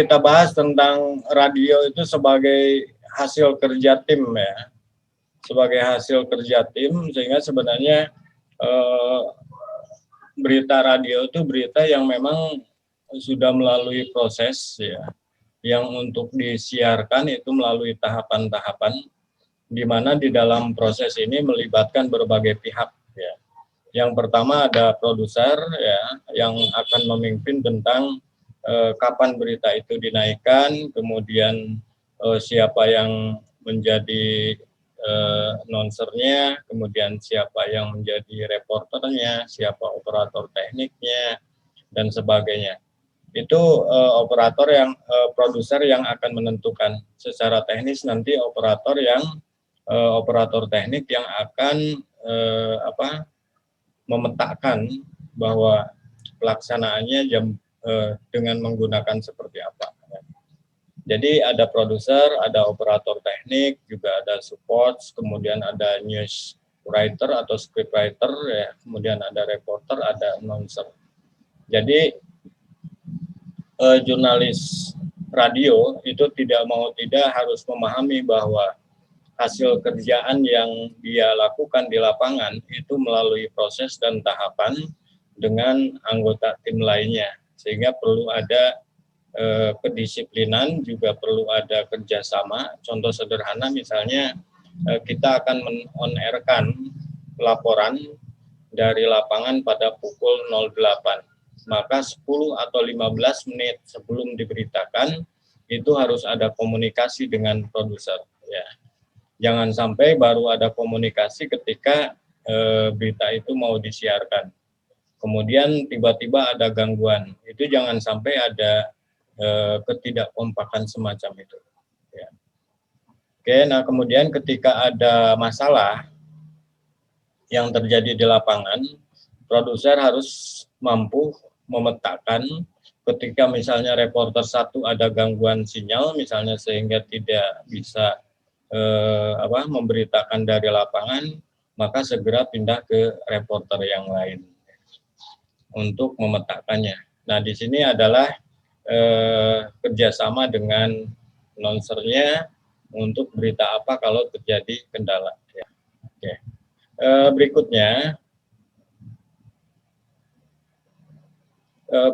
kita bahas tentang radio itu sebagai hasil kerja tim ya, sebagai hasil kerja tim, sehingga sebenarnya berita radio itu berita yang memang sudah melalui proses ya, yang untuk disiarkan itu melalui tahapan-tahapan, di mana di dalam proses ini melibatkan berbagai pihak ya. Yang pertama ada produser ya, yang akan memimpin tentang kapan berita itu dinaikkan, kemudian siapa yang menjadi announcernya, kemudian siapa yang menjadi reporternya, siapa operator tekniknya, dan sebagainya. Itu operator yang produser yang akan menentukan secara teknis, nanti operator teknik yang akan memetakan bahwa pelaksanaannya dengan menggunakan seperti apa. Jadi ada produser, ada operator teknik, juga ada support, kemudian ada news writer atau script writer, ya, kemudian ada reporter, ada announcer. Jadi jurnalis radio itu tidak mau tidak harus memahami bahwa hasil kerjaan yang dia lakukan di lapangan itu melalui proses dan tahapan dengan anggota tim lainnya, sehingga perlu ada kedisiplinan, juga perlu ada kerjasama. Contoh sederhana misalnya kita akan men-on-air-kan laporan dari lapangan pada pukul 08, maka 10 atau 15 menit sebelum diberitakan itu harus ada komunikasi dengan produser ya. Jangan sampai baru ada komunikasi ketika berita itu mau disiarkan, kemudian tiba-tiba ada gangguan. Itu jangan sampai ada ketidakkompakan semacam itu ya. Oke, nah kemudian ketika ada masalah yang terjadi di lapangan, produser harus mampu memetakan ketika misalnya reporter satu ada gangguan sinyal misalnya, sehingga tidak bisa memberitakan dari lapangan, maka segera pindah ke reporter yang lain untuk memetakannya. Nah, di sini adalah kerjasama dengan announcernya untuk berita apa kalau terjadi kendala. Ya. Oke. Berikutnya,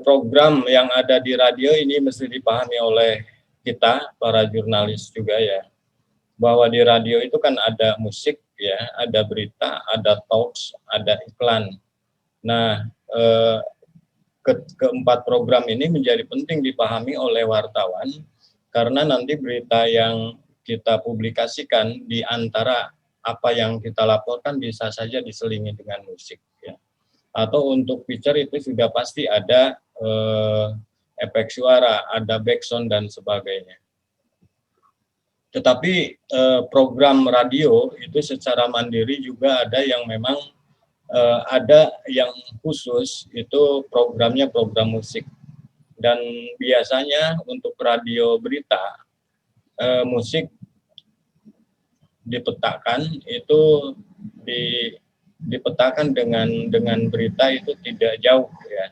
program yang ada di radio ini mesti dipahami oleh kita, para jurnalis juga ya, bahwa di radio itu kan ada musik ya, ada berita, ada talks, ada iklan. Nah, keempat program ini menjadi penting dipahami oleh wartawan, karena nanti berita yang kita publikasikan di antara apa yang kita laporkan bisa saja diselingi dengan musik ya. Atau untuk feature itu sudah pasti ada efek suara, ada backsound dan sebagainya. Tetapi program radio itu secara mandiri juga ada yang memang ada yang khusus, itu programnya program musik. Dan biasanya untuk radio berita, musik dipetakan itu dipetakan dengan berita itu tidak jauh ya.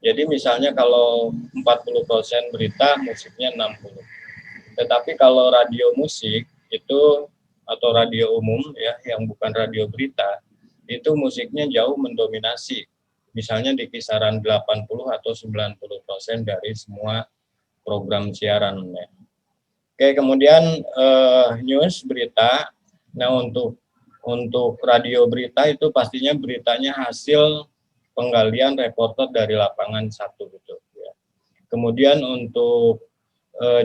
Jadi misalnya kalau 40% berita, musiknya 60. Tetapi kalau radio musik itu atau radio umum ya, yang bukan radio berita, itu musiknya jauh mendominasi. Misalnya di kisaran 80 atau 90% dari semua program siaran ya. Oke, kemudian news berita. Nah, untuk radio berita itu pastinya beritanya hasil penggalian reporter dari lapangan satu gitu ya. Kemudian untuk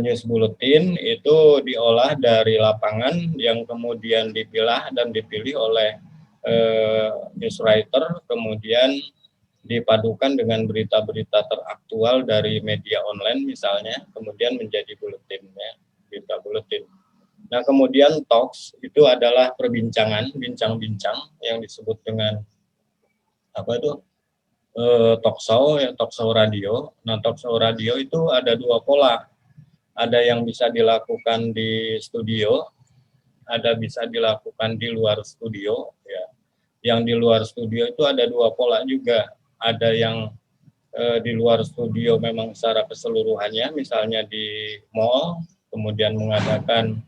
news bulletin itu diolah dari lapangan yang kemudian dipilah dan dipilih oleh news writer, kemudian dipadukan dengan berita-berita teraktual dari media online misalnya, kemudian menjadi buletin ya, berita buletin. Nah, kemudian talks itu adalah perbincangan, bincang-bincang yang disebut dengan apa itu? Talk show ya, talk show radio. Nah, talk show radio itu ada dua pola. Ada yang bisa dilakukan di studio, ada bisa dilakukan di luar studio ya. Yang di luar studio itu ada dua pola juga. Ada yang di luar studio memang secara keseluruhannya, misalnya di mall, kemudian mengadakan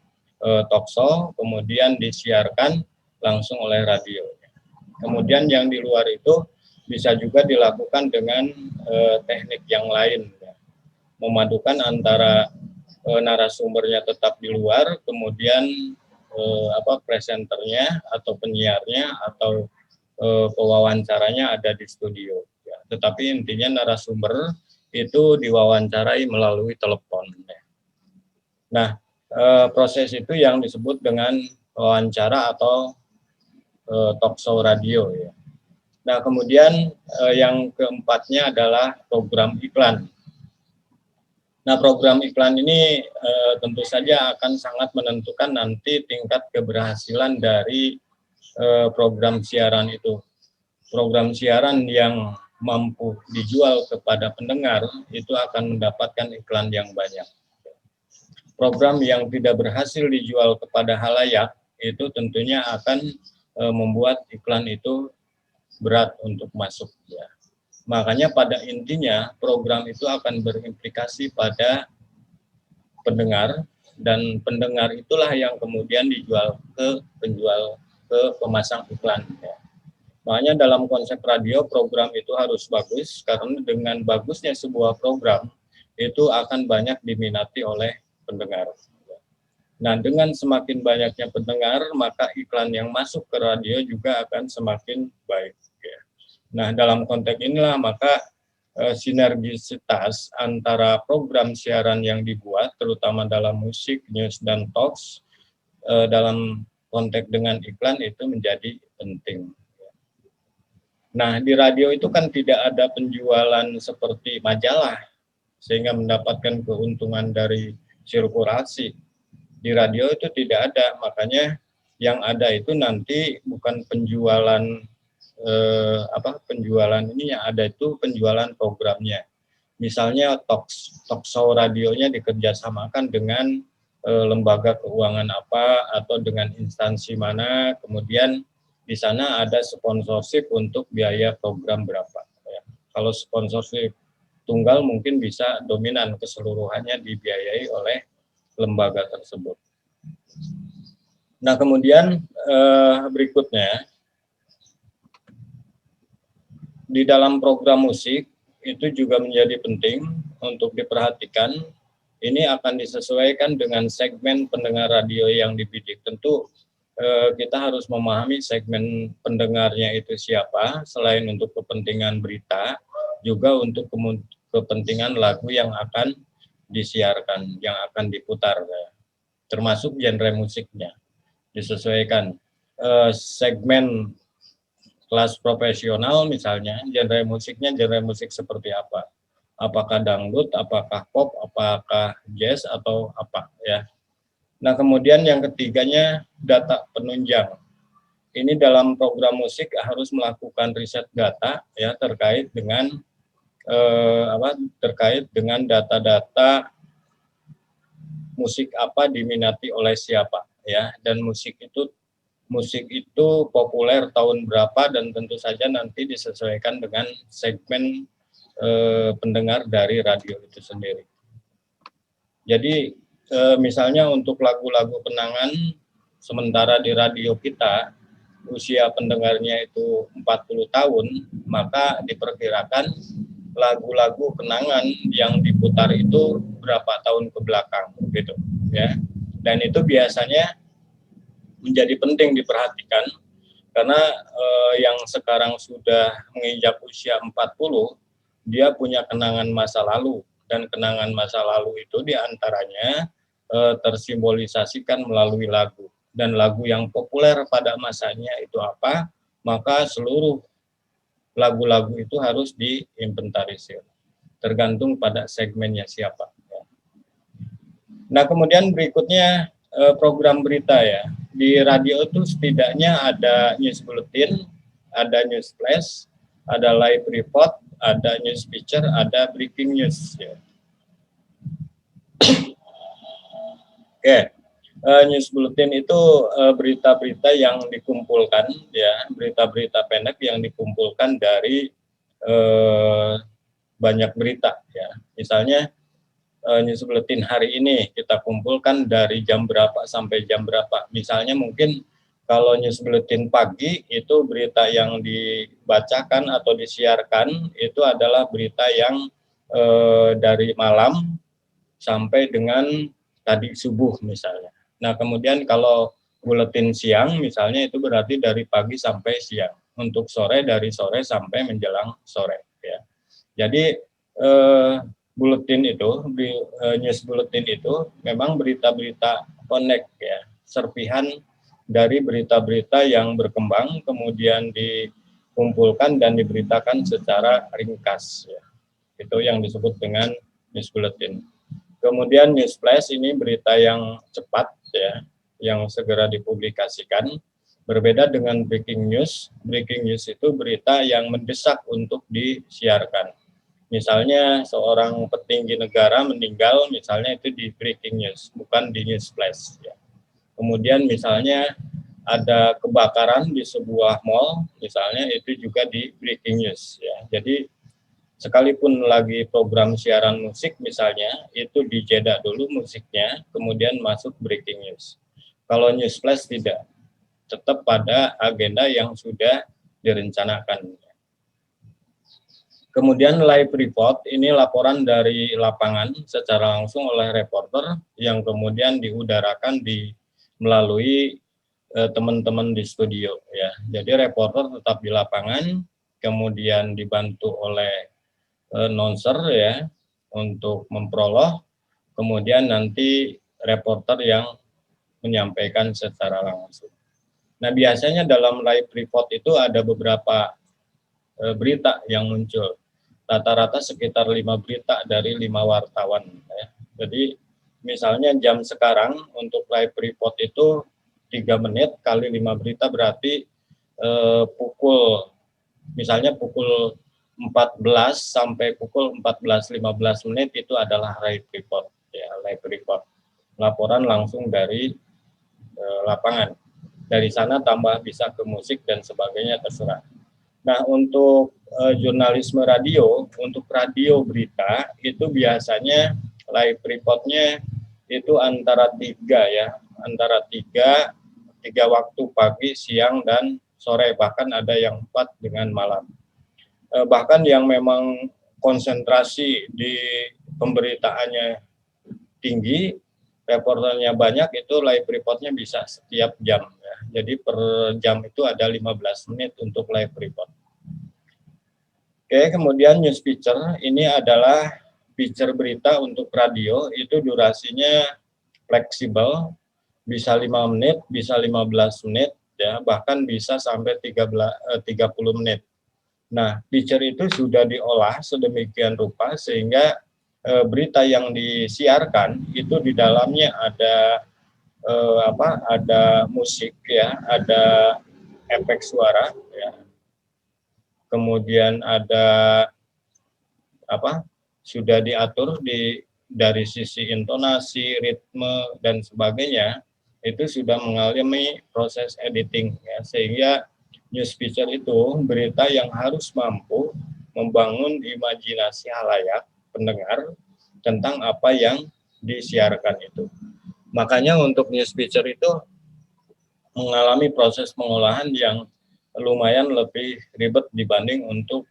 talkshow, kemudian disiarkan langsung oleh radio. Kemudian yang di luar itu bisa juga dilakukan dengan teknik yang lain, ya. Memadukan antara narasumbernya tetap di luar, kemudian presenternya atau penyiarnya atau pewawancaranya ada di studio. Ya. Tetapi intinya narasumber itu diwawancarai melalui telepon. Ya. Nah, proses itu yang disebut dengan wawancara atau talkshow radio. Ya. Nah, kemudian yang keempatnya adalah program iklan. Nah, program iklan ini tentu saja akan sangat menentukan nanti tingkat keberhasilan dari program siaran itu. Program siaran yang mampu dijual kepada pendengar itu akan mendapatkan iklan yang banyak. Program yang tidak berhasil dijual kepada halayak itu tentunya akan membuat iklan itu berat untuk masuk, ya. Makanya pada intinya program itu akan berimplikasi pada pendengar, dan pendengar itulah yang kemudian dijual ke penjual, ke pemasang iklan. Ya. Makanya dalam konsep radio program itu harus bagus, karena dengan bagusnya sebuah program itu akan banyak diminati oleh pendengar. Nah, dengan semakin banyaknya pendengar, maka iklan yang masuk ke radio juga akan semakin baik. Ya. Nah, dalam konteks inilah maka sinergisitas antara program siaran yang dibuat, terutama dalam musik, news, dan talks, dalam konteks dengan iklan itu menjadi penting. Nah, di radio itu kan tidak ada penjualan seperti majalah, sehingga mendapatkan keuntungan dari sirkulasi. Di radio itu tidak ada, makanya yang ada itu nanti bukan penjualan penjualan ini, yang ada itu penjualan programnya. Misalnya talkshow radionya dikerjasamakan dengan lembaga keuangan apa atau dengan instansi mana, kemudian di sana ada sponsorship untuk biaya program berapa. Ya. Kalau sponsorship tunggal mungkin bisa dominan keseluruhannya dibiayai oleh lembaga tersebut. Nah, kemudian berikutnya, di dalam program musik itu juga menjadi penting untuk diperhatikan. Ini akan disesuaikan dengan segmen pendengar radio yang dibidik. Tentu kita harus memahami segmen pendengarnya itu siapa, selain untuk kepentingan berita, juga untuk kepentingan lagu yang akan disiarkan, yang akan diputar, termasuk genre musiknya disesuaikan. Segmen kelas profesional misalnya, genre musiknya genre musik seperti apa? Apakah dangdut, apakah pop, apakah jazz, atau apa, ya. Nah, kemudian yang ketiganya data penunjang. Ini dalam program musik harus melakukan riset data, ya, terkait dengan data-data musik apa diminati oleh siapa, ya, dan musik itu populer tahun berapa, dan tentu saja nanti disesuaikan dengan segmen pendengar dari radio itu sendiri. Jadi misalnya untuk lagu-lagu kenangan, sementara di radio kita usia pendengarnya itu 40 tahun, maka diperkirakan lagu-lagu kenangan yang diputar itu berapa tahun ke belakang, gitu, ya. Dan itu biasanya menjadi penting diperhatikan, karena yang sekarang sudah menginjak usia 40, dia punya kenangan masa lalu, dan kenangan masa lalu itu diantaranya tersimbolisasikan melalui lagu, dan lagu yang populer pada masanya itu apa, maka seluruh lagu-lagu itu harus diinventarisir, tergantung pada segmennya siapa. Nah, kemudian berikutnya program berita, ya. Di radio itu setidaknya ada news bulletin, ada news flash, ada live report, ada news feature, ada breaking news, ya. Oke, news bulletin itu berita-berita yang dikumpulkan, ya, berita-berita pendek yang dikumpulkan dari banyak berita ya. Misalnya news bulletin hari ini kita kumpulkan dari jam berapa sampai jam berapa. Misalnya mungkin kalau news bulletin pagi itu berita yang dibacakan atau disiarkan itu adalah berita yang dari malam sampai dengan tadi subuh misalnya. Nah, kemudian kalau buletin siang misalnya itu berarti dari pagi sampai siang. Untuk sore dari sore sampai menjelang sore ya. Jadi buletin itu news bulletin itu memang berita-berita connect ya, serpihan dari berita-berita yang berkembang kemudian dikumpulkan dan diberitakan secara ringkas ya. Itu yang disebut dengan news bulletin. Kemudian news flash ini berita yang cepat ya, yang segera dipublikasikan. Berbeda dengan breaking news. Breaking news itu berita yang mendesak untuk disiarkan. Misalnya seorang petinggi negara meninggal, misalnya itu di breaking news, bukan di news flash. Ya. Kemudian misalnya ada kebakaran di sebuah mall, misalnya itu juga di breaking news. Ya. Jadi sekalipun lagi program siaran musik misalnya, itu dijeda dulu musiknya, kemudian masuk breaking news. Kalau news flash tidak, tetap pada agenda yang sudah direncanakan. Kemudian live report, ini laporan dari lapangan secara langsung oleh reporter yang kemudian diudarakan melalui teman-teman di studio. Ya. Jadi reporter tetap di lapangan, kemudian dibantu oleh announcer ya untuk memprolog, kemudian nanti reporter yang menyampaikan secara langsung. Nah, biasanya dalam live report itu ada beberapa berita yang muncul. Rata-rata sekitar 5 berita dari 5 wartawan ya. Jadi misalnya jam sekarang untuk live report itu 3 menit kali 5 berita berarti misalnya pukul 14 sampai pukul 14.15 menit itu adalah live report ya, live report. Laporan langsung dari lapangan. Dari sana tambah bisa ke musik dan sebagainya terserah. Nah, untuk jurnalisme radio, untuk radio berita itu biasanya live reportnya itu antara 3 ya, antara 3 waktu pagi, siang dan sore, bahkan ada yang 4 dengan malam. Bahkan yang memang konsentrasi di pemberitaannya tinggi, reporternya banyak, itu live reportnya bisa setiap jam. Ya. Jadi per jam itu ada 15 menit untuk live report. Oke, kemudian news feature, ini adalah feature berita untuk radio, itu durasinya fleksibel, bisa 5 menit, bisa 15 menit, ya, bahkan bisa sampai 30 menit. Nah, feature itu sudah diolah sedemikian rupa sehingga berita yang disiarkan itu di dalamnya ada ada musik ya, ada efek suara ya. Kemudian ada sudah diatur dari sisi intonasi, ritme dan sebagainya, itu sudah mengalami proses editing ya, sehingga news feature itu berita yang harus mampu membangun imajinasi halayak pendengar tentang apa yang disiarkan itu. Makanya untuk news feature itu mengalami proses pengolahan yang lumayan lebih ribet dibanding untuk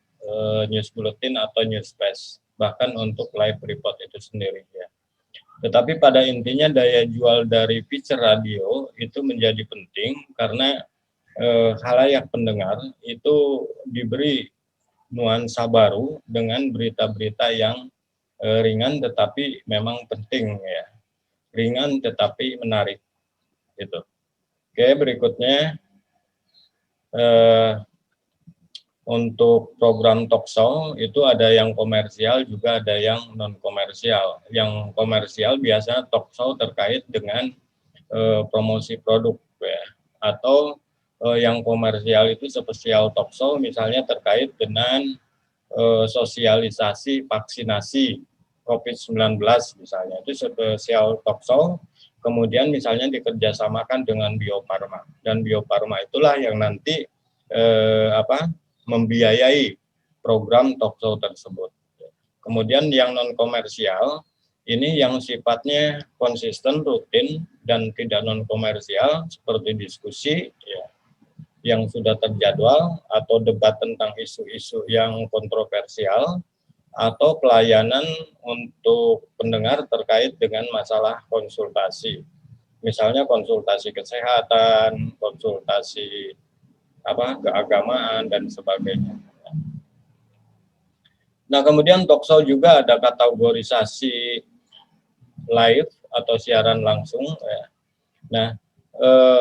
news bulletin atau news flash, bahkan untuk live report itu sendiri ya. Tetapi pada intinya daya jual dari feature radio itu menjadi penting karena khalayak pendengar itu diberi nuansa baru dengan berita-berita yang ringan tetapi memang penting ya, ringan tetapi menarik gitu. Oke, berikutnya untuk program talkshow itu ada yang komersial juga ada yang non komersial. Yang komersial biasanya talkshow terkait dengan promosi produk ya, atau yang komersial itu spesial talkshow misalnya terkait dengan sosialisasi vaksinasi COVID-19 misalnya, itu spesial talkshow, kemudian misalnya dikerjasamakan dengan Bio Farma, dan Bio Farma itulah yang nanti membiayai program talkshow tersebut. Kemudian yang non komersial ini yang sifatnya konsisten, rutin, dan tidak non komersial seperti diskusi ya, yang sudah terjadwal atau debat tentang isu-isu yang kontroversial atau pelayanan untuk pendengar terkait dengan masalah konsultasi. Misalnya konsultasi kesehatan, konsultasi keagamaan dan sebagainya. Nah, kemudian talkshow juga ada kategorisasi live atau siaran langsung ya. Nah,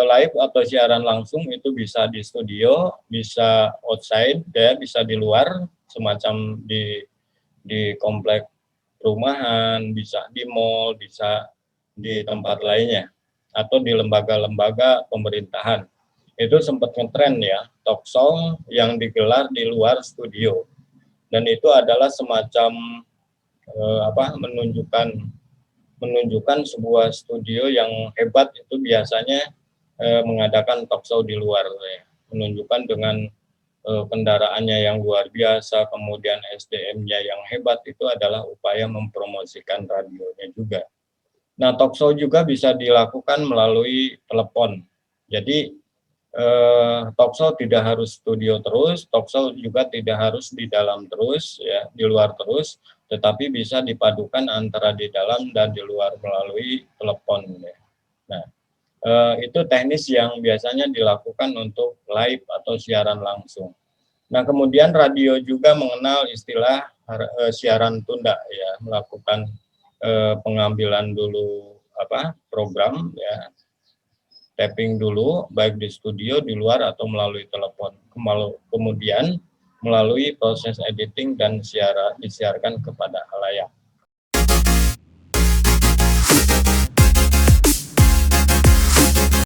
live atau siaran langsung itu bisa di studio, bisa outside ya, bisa di luar semacam di komplek perumahan, bisa di mall, bisa di tempat lainnya atau di lembaga-lembaga pemerintahan. Itu sempat ngetren ya, talkshow yang digelar di luar studio. Dan itu adalah semacam menunjukkan sebuah studio yang hebat itu biasanya mengadakan talkshow di luar ya. Menunjukkan dengan kendaraannya yang luar biasa, kemudian SDM-nya yang hebat, itu adalah upaya mempromosikan radionya juga. Nah, talkshow juga bisa dilakukan melalui telepon. Jadi talkshow tidak harus studio terus, talkshow juga tidak harus di dalam terus, ya, di luar terus, tetapi bisa dipadukan antara di dalam dan di luar melalui telepon. Ya. Nah, itu teknis yang biasanya dilakukan untuk live atau siaran langsung. Nah, kemudian radio juga mengenal istilah siaran tunda, ya, melakukan pengambilan dulu program, ya, tapping dulu, baik di studio, di luar, atau melalui telepon. Kemudian melalui proses editing dan disiarkan kepada khalayak.